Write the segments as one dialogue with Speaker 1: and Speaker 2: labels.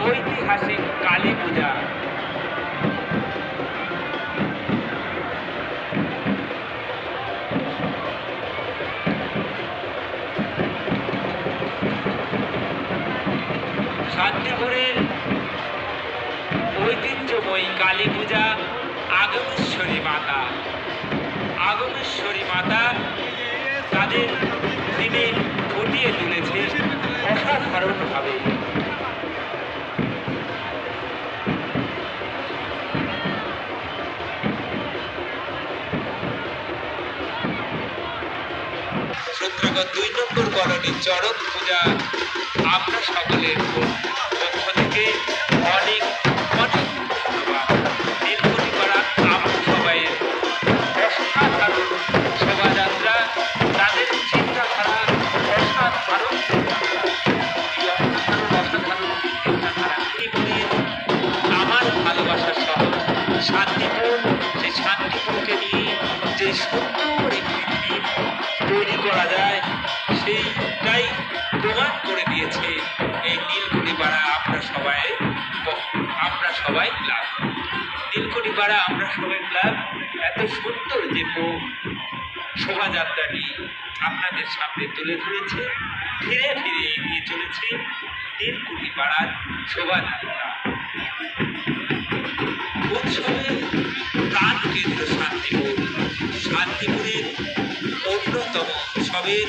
Speaker 1: ঐতিহাসিক কালী পূজা। শান্তিপুরের ঐতিহ্যময়ী কালী পূজা আগমেশ্বরী মাতা। আগমেশ্বরী মাতা তাদের দিনে ফুটিয়ে তুলেছে অসাধারণভাবে। সূত্রগত ২ নম্বর কলোনির চরক পূজা আমরা সকলের পক্ষ থেকে অনেক অনেক ধন্যবাদ। নীলকুঠিপাড়া আমরা সবাই অসাধারণ শোভাযাত্রা, তাদের চিন্তাধারা অসাধারণ, আমার ভালোবাসার শহর শান্তিপুর। সেই শান্তিপুরকে নিয়ে যে সুন্দর একটি দ্বীপ তৈরি করা যায় সেইটাই প্রমাণ করে দিয়েছে এই নীলকুঠিপাড়া আমরা সবাই ক্লাব। নীলকুঠিপাড়া আমরা সবাই ক্লাব এত সুন্দর যে শোভাযাত্রাটি আপনাদের সামনে তুলে ধরেছে, ধীরে ধীরে এগিয়ে চলেছে নীলকুঠিপাড়ার শোভাযাত্রা। উৎসবের প্রাণ কেন্দ্র শান্তিপুর। শান্তিপুরের অন্যতম উৎসবের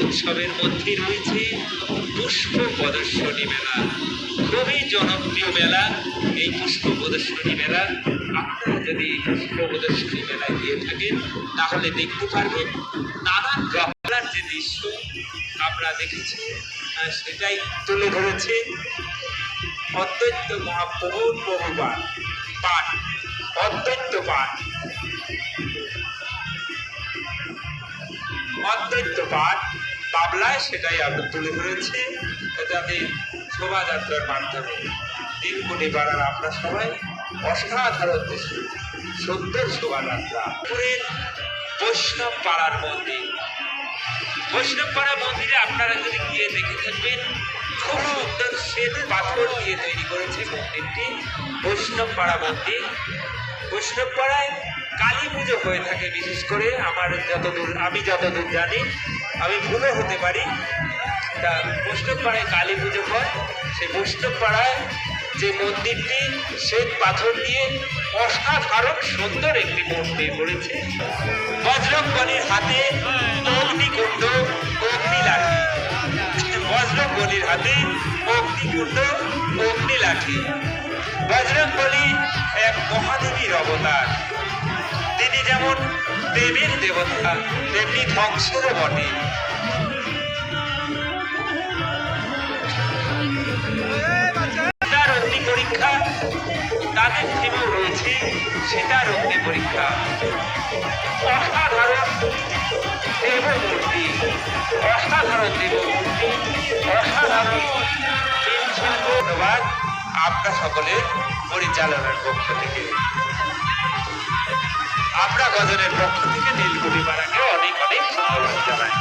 Speaker 1: উৎসবের মধ্যে রয়েছে পুষ্প প্রদর্শনী মেলা। খুবই জনপ্রিয় মেলা এই পুষ্প প্রদর্শনী মেলা। আপনারা যদি পুষ্প প্রদর্শনী মেলায় গিয়ে থাকেন তাহলে দেখতে পারবেন নানান রকমের যে দৃশ্য আমরা দেখেছি সেটাই তুলে ধরেছে অদ্বৈত মহাপ্রভুর বহুবার পাঠ, অদ্বৈত পাঠ, অদ্বৈত পাঠ বাবলায় সেটাই তুলে ধরেছে তাদের শোভাযাত্রার মাধ্যমে। নীলকুঠিপাড়ার আমরা সবাই অসাধারণ সুন্দর শোভাযাত্রা। পুরের বৈষ্ণব পাড়ার মন্দির। বৈষ্ণব পাড়া মন্দিরে আপনারা যদি গিয়ে দেখে থাকবেন খুব সুন্দর শ্বেত পাথর দিয়ে তৈরি করেছে মন্দিরটি। বৈষ্ণব পাড়া মন্দির। বৈষ্ণব পাড়ায় কালী পুজো হয়ে থাকে বিশেষ করে, আমি যতদূর জানি, আমি ভুলও হতে পারি। তা বৈষ্ণব পাড়ায় কালী পুজো হয়। সেই বৈষ্ণব পাড়ায় যে মন্দিরটি শ্বেত পাথর দিয়ে অসাধারণ সুন্দর একটি মন্দির করেছে। বজরংবলীর হাতে অগ্নিকুণ্ড, অগ্নিলাঠি। বজরংবলীর হাতে অগ্নিকুণ্ড, অগ্নিলাঠি। বজরংবলী এক মহাদেবীর অবতার। তিনি যেমন প্রেমের দেবতা তেমনি ধ্বংসেরও বটে। অগ্নি পরীক্ষা তাদের থেকেও রয়েছে, সেটার অগ্নি পরীক্ষা। অসাধারণ দেবমূর্তি, অসাধারণ দেবমূর্তি, অসাধারণ ধন্যবাদ আমরা সকলের পরিচালনার পক্ষ থেকে। আমরা গজনের পক্ষ থেকে নীলকুঠিপাড়াকে অনেক অনেক ধন্যবাদ জানাই।